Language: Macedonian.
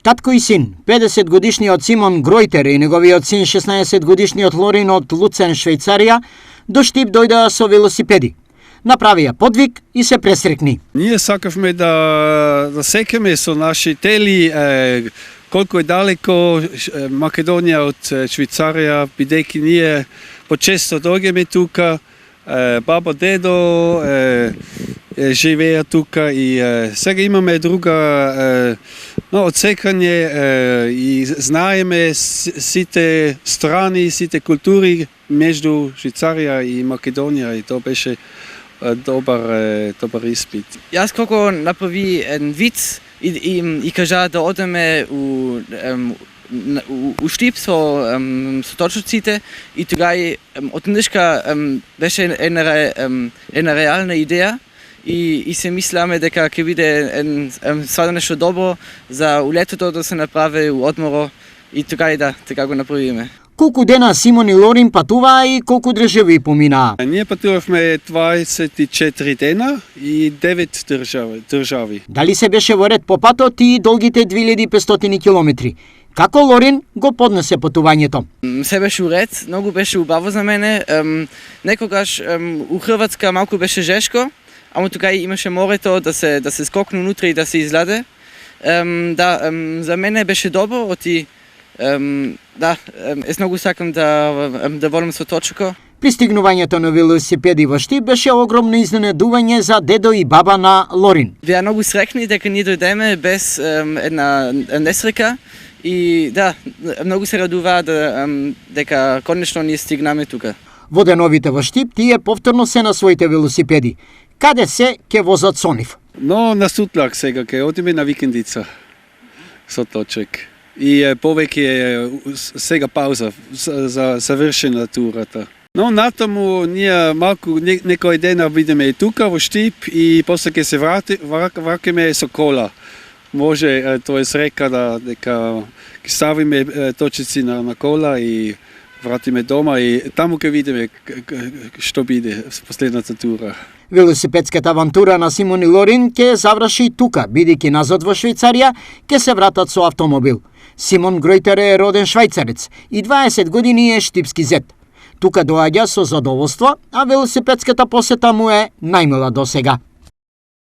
Татко и син, 50-годишниот Симон Гройтер и неговиот син 16-годишниот Лорин од Луцен, Швајцарија, до Штип дојдоа со велосипеди. Направија подвиг и се пресрекни. Ние сакавме да секеме со наши тели колку е далеко Македонија од Швајцарија, бидејќи ние почесто доаѓаме тука, баба, дедо живеа тука и сега имаме друга одсекање и знаеме сите страни, сите култури меѓу Швајцарија и Македонија и тоа беше добар испит. Јас како направи еден виц и кажа да одеме у Штип со точоците и тогај од нешка беше една реална идеја и се мислеме дека ќе биде свадо нешто добро за улетото да се направи у одморо и тогај така го направиме. Колку дена Симон и Лорин патуваа и колку држави поминаа? Ние патувавме 24 дена и 9 држави. Дали се беше во ред по патот и долгите 2500 километри? Како Лорин го поднесе патувањето? Се беше уред, многу беше убаво за мене. Некогаш у Хрватска малку беше жешко, ама тогај имаше морето да се скокне унутре и да се изладе. За мене беше добро, многу сакам да водам со точко. Пристигнувањето на велосипеди во Штип беше огромно изненадување за дедо и баба на Лорин. Беа многу срекни дека ние дојдеме без една несрека и многу се радуваа дека конечно ние стигнаме тука. Воденовите во Штип тие повторно се на своите велосипеди. Каде се ќе возат со нив? Но на Сутлак сега ќе одиме на викендица со точек. И повеќе сега пауза за завршена турата. Но натаму ние малку некој дена бидеме и тука во Штип и после ќе се враќаме со кола. Може, тоа е река дека ќе ставиме точици на кола и вратиме дома и таму ќе видиме што биде последната тура. Велосипедската авантура на Симон и Лорин ќе заврши тука, бидејќи назад во Швајцарија ќе се вратат со автомобил. Симон Гройтер е роден швајцарец и 20 години е штипски зет. Тука доаѓа со задоволство, а велосипедската посета му е најмила досега.